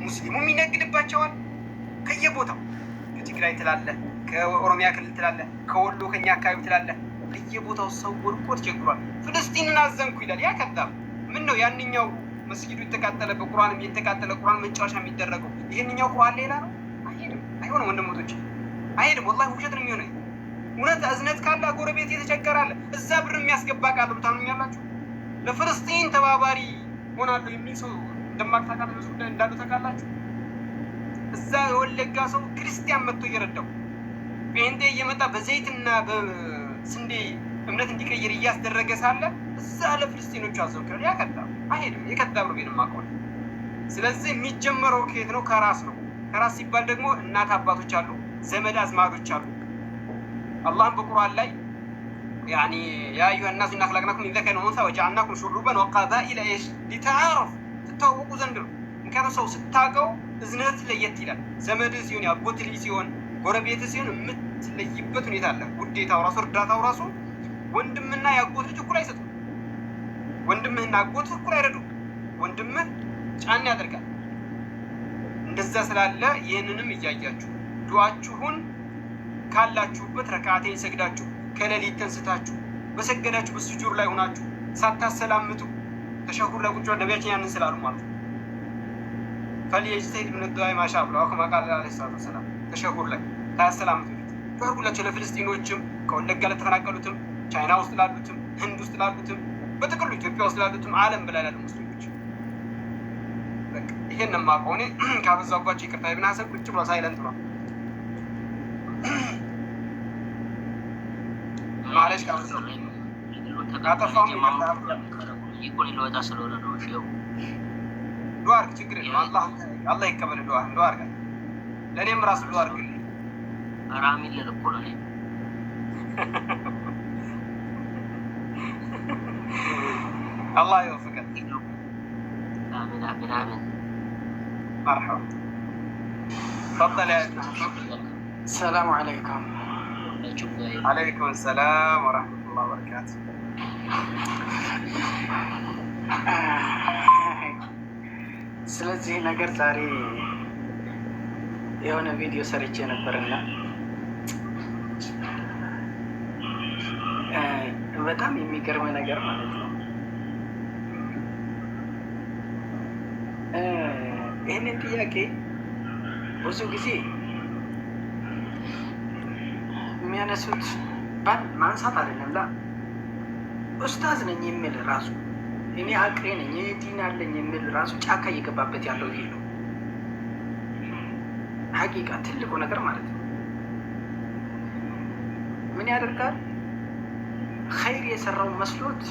ሙስሊሙም ይነግድባቸዋል ከየቦታው። ከትግራይ ትላለ፣ ከኦሮሚያ ክልል ትላለ፣ ከወሎ ከኛ አካባቢ ትላለ። ከየቦታው ሰው ወድቆ ተቸግሯል። ፍልስጢንን አዘንኩ ይላል። ያ ከዛም ምን ነው ያንኛው መስጊዱ የተቃጠለ በቁርአንም የተቃጠለ ቁርአን መጫወቻ የሚደረገው ይህንኛው ቁርአን ሌላ ነው? አይሄድም፣ አይሆንም ወንድሞቶች፣ አይሄድም። ወላሂ ውሸት ነው የሚሆነው። እውነት እዝነት ካለ ጎረቤት የተቸገራለ እዛ ብር የሚያስገባ ቃል ብታምኛላችሁ። ለፍልስጢን ተባባሪ ሆናለሁ የሚል ሰው እንደማታውቃለሁ ጉዳይ እንዳሉ ታውቃላችሁ። እዛ የወለጋ ሰው ክርስቲያን መጥቶ እየረዳው ጴንጤ እየመጣ በዘይትና በስንዴ እምነት እንዲቀይር እያስደረገ ሳለ እዛ ለፍልስጢኖቹ አዘውክራል። ያከዳ አይሄድም። የከዳ ብሎ ቤን ማቀል። ስለዚህ የሚጀመረው ከየት ነው? ከራስ ነው። ከራስ ሲባል ደግሞ እናት አባቶች አሉ፣ ዘመድ አዝማዶች አሉ። አላህም በቁርአን ላይ ያኒ ያ አዩሀ ናሱ ኢና ኸለቅናኩም ሚን ዘከሪን ወኡንሳ ወጀዐልናኩም ሹዑበን ወቀባኢለ ሊተዓረፉ ትታወቁ ዘንድ ነው። ምክንያቱም ሰው ስታውቀው እዝነት ለየት ይላል። ዘመድ ሲሆን ያጎት ልጅ ሲሆን ጎረቤት ሲሆን የምትለይበት ሁኔታ አለ። ውዴታው ራሱ እርዳታው ራሱ ወንድምና ያጎት ልጅ እኩል አይሰጡም። ወንድምህና አጎት እኩል አይረዱም። ወንድምህ ጫን ያደርጋል። እንደዛ ስላለ ይህንንም እያያችሁ ዱዓችሁን ካላችሁበት ረካዓቴን ሰግዳችሁ ከሌሊት ተንስታችሁ በሰገዳችሁ በስጁድ ላይ ሆናችሁ ሳታሰላምቱ ተሸሁር ላይ ቁጭ ነቢያችን ያንን ስላሉ ማለት ነው። ፈልየጅተሂድ ሚነ ዱዓ ማ ሻአ ብለዋል። ከማ ቃለ ዐለይሂ ሰላቱ ወሰላም ተሸሁር ላይ ታሰላምቱ ዱዓላችሁ ለፍልስጢኖችም ከወለጋ ለተፈናቀሉትም ቻይና ውስጥ ላሉትም ህንድ ውስጥ ላሉትም በጥቅሉ ኢትዮጵያ ውስጥ ላሉትም ዓለም በላይ ላሉ ሙስሊሞች በቃ ይሄን ማቆኔ ካበዛባችሁ ይቅርታ። ኢብኑ ሐሰን ቁጭ ብሎ ሳይለንት ነው ማለሽ ካበዛው ካጠፋው ይቆይ ለወጣ ስለሆነ ነው። ሼው ዱዓ አድርግ፣ ችግር የለም። አላህ ይቀበል ዱዓ አድርግ። ለእኔም ራሱ ዱዓ አድርግልኝ። አራሚል ለኮ ነው الله يوفقك. آمين آمين آمين. مرحبا. تفضل يا السلام عليكم. عليكم السلام ورحمة الله وبركاته. ስለዚህ ነገር ዛሬ የሆነ ቪዲዮ ሰርቼ ነበርና በጣም የሚገርም ነገር ማለት ነው። ይህንን ጥያቄ ብዙ ጊዜ የሚያነሱት ማንሳት አይደለም ላ ኡስታዝ ነኝ የሚል ራሱ እኔ አቅሬ ነኝ ዲን አለኝ የሚል ራሱ ጫካ እየገባበት ያለው ይሄ ነው። ሀቂቃ ትልቁ ነገር ማለት ነው። ምን ያደርጋል? ኸይር የሰራው መስሎት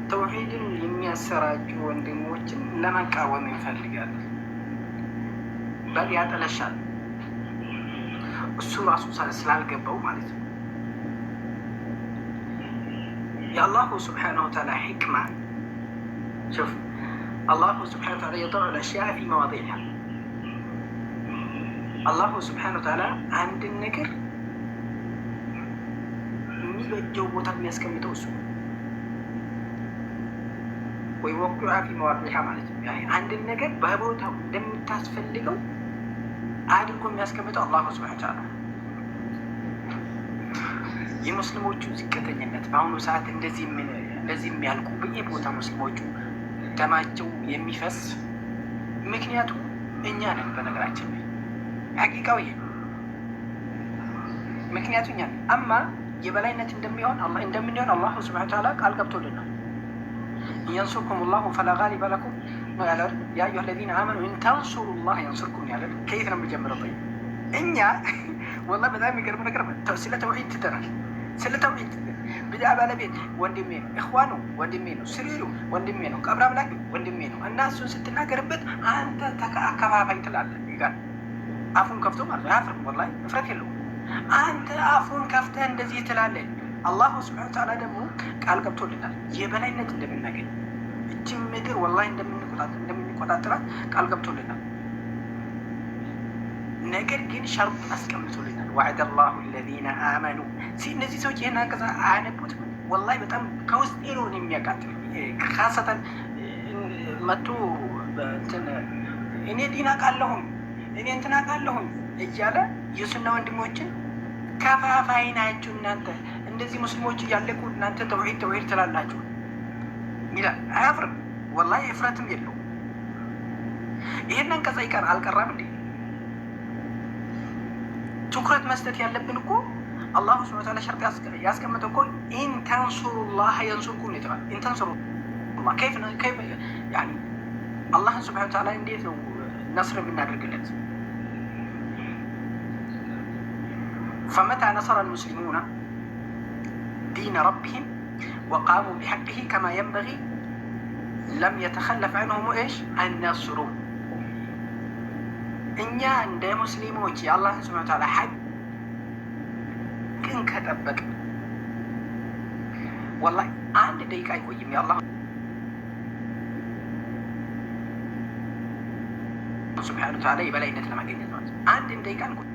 ተውሂድን የሚያሰራጩ ወንድሞችን ለመቃወም ይፈልጋል። በል ያጠለሻል። እሱ ራሱ ስላልገባው ማለት ነው። የአላሁ ስብሓነሁ ወተዓላ ሕክማ ሹፍ አላሁ ስብሓነሁ ወተዓላ የضع الأشياء في مواضعها። አላሁ ስብሓነሁ ወተዓላ አንድን ነገር የሚበጀው ቦታ የሚያስቀምጠው እሱ ወይ ወቅቱዓ ፊ መዋዲዒሃ ማለት ነው። አንድን ነገር በቦታው እንደምታስፈልገው አድርጎ የሚያስቀምጠው አላሁ ሱብሓነሁ ወተዓላ። የሙስሊሞቹ ዝቅተኝነት በአሁኑ ሰዓት እንደዚህ የሚያልቁ በየቦታ ሙስሊሞቹ ደማቸው የሚፈስ ምክንያቱ እኛ ነን። በነገራችን ላይ ሐቂቃው ይሄ ምክንያቱ እኛ ነን። አማ የበላይነት እንደምንሆን አላሁ ሱብሓነሁ ወተዓላ ቃል ገብቶልናል። ينصركم الله فلا غالب لكم يا أيها الذين آمنوا إن تنصروا الله ينصركم ያለ ከየት ነው የሚጀምረው? እኛ والله በጣም የሚገርም ነገር ስለ ተውሂድ ትተናል። ስለ ተውሂድ ብድዓ ባለቤት ወንድሜ ነው፣ ኢኽዋኑ ወንድሜ ነው፣ ስሪሩ ወንድሜ ነው፣ ቀብር አምላክ ወንድሜ ነው እና እሱን ስትናገርበት አንተ አከፋፋይ ትላለህ። ይጋር አፉን ከፍቶ ማለት ነው። አፍር والله እፍረት የለውም። አንተ አፉን ከፍተህ እንደዚህ ትላለህ። አላሁ ስብሐነ ወተዓላ ደግሞ ቃል ገብቶልናል የበላይነት እንደምናገኝ እቺን ምድር ወላሂ እንደምንቆጣጠራት ቃል ገብቶልናል። ነገር ግን ሸርጥ አስቀምጦልናል። ወዐደ አላሁ አለዚነ አመኑ። እነዚህ ሰዎች ይህን አንቀጽ አያነቡትም። ወላሂ በጣም ከውስጤ ነው የሚያቃጥል። ካሰተን መጡ እንትን እኔ ዲን አውቃለሁኝ እኔ እንትን አውቃለሁኝ እያለ የሱና ወንድሞችን ከፋፋይ ናችሁ እናንተ እንደዚህ ሙስሊሞች እያለቁ እናንተ ተውሂድ ተውሂድ ትላላችሁ ይላል። አያፍርም፣ ወላሂ እፍረትም የለው። ይሄንን ቀጻ ይቀር አልቀራም እንዴ? ትኩረት መስጠት ያለብን እኮ አላሁ ሱብሓነሁ ወተዓላ ሸርጥ ያስቀመጠው እኮ ኢንተንሱሩላህ የንሱርኩም ይላል። ኢንተንሱሩላህ ከይፍ ያኒ አላህን ሱብሓነሁ ወተዓላ እንዴት ነው ነስር የምናደርግለት? ፈመታ ነሰረ ልሙስሊሙና ዲነ ረቢሂም ወቃሙ ቢሐቅሂ ከማ የንበጊ ለም የተኸለፍ ዐንሁም ኢሽ አነስሩ። እኛ እንደ ሙስሊሞች የአላህን ሱብሓነሁ ወተዓላ ሐቅን ከጠበቅ ወላሂ አንድ ደቂቃ አይቆይም የአላህ ሱብሓነሁ ወተዓላ የበላይነት ለማግኘት ማለት አንድ ደቂቃ እንኳን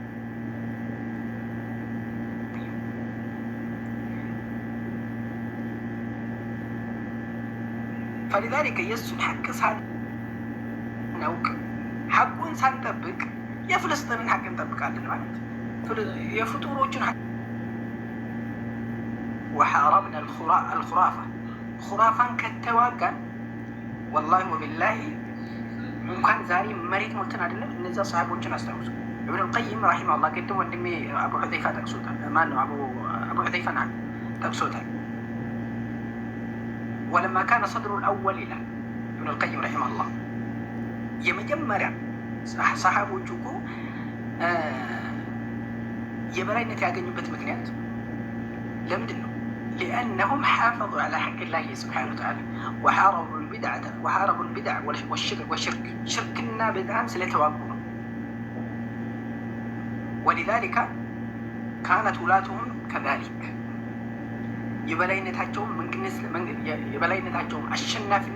فلذلك የሱን ሐቅ ሳናውቅ ሐቁን ሳንጠብቅ የፍልስጤምን ሐቅ እንጠብቃለን ማለት የፍጡሮችን ሐቅ ወሐረብና አልኹራፋ ኹራፋን ከተዋጋን ወላሂ ወቢላሂ እንኳን ዛሬ መሬት ሞልተን አይደለም እነዚያ ሰሃቦችን አስታውሱ። ኢብኑ አልቀይም ረሂመሁላህ ቅድም ወንድሜ አቡ ሑዘይፋ ጠቅሶታል። ማን ነው አቡ ሑዘይፋ ጠቅሶታል። ወለማ ካነ ሰድሩ ልአወል ይላል ኢብኑ አልቀይም ረሂመሁላህ የመጀመሪያ ሰሃቦቹ እኮ የበላይነት ያገኙበት ምክንያት ለምንድን ነው? ሊአነሁም ሓፈظ ዐላ ሐቅ ላህ ስብሓነሁ ወተዓላ ወሓረቡ ልቢድዕ ወሽርክ ሽርክና ብድዓን ስለተዋጉ ነው። ወሊዛሊከ ካነት ውላቱሁም ከዛሊክ የበላይነታቸውም አሸናፊ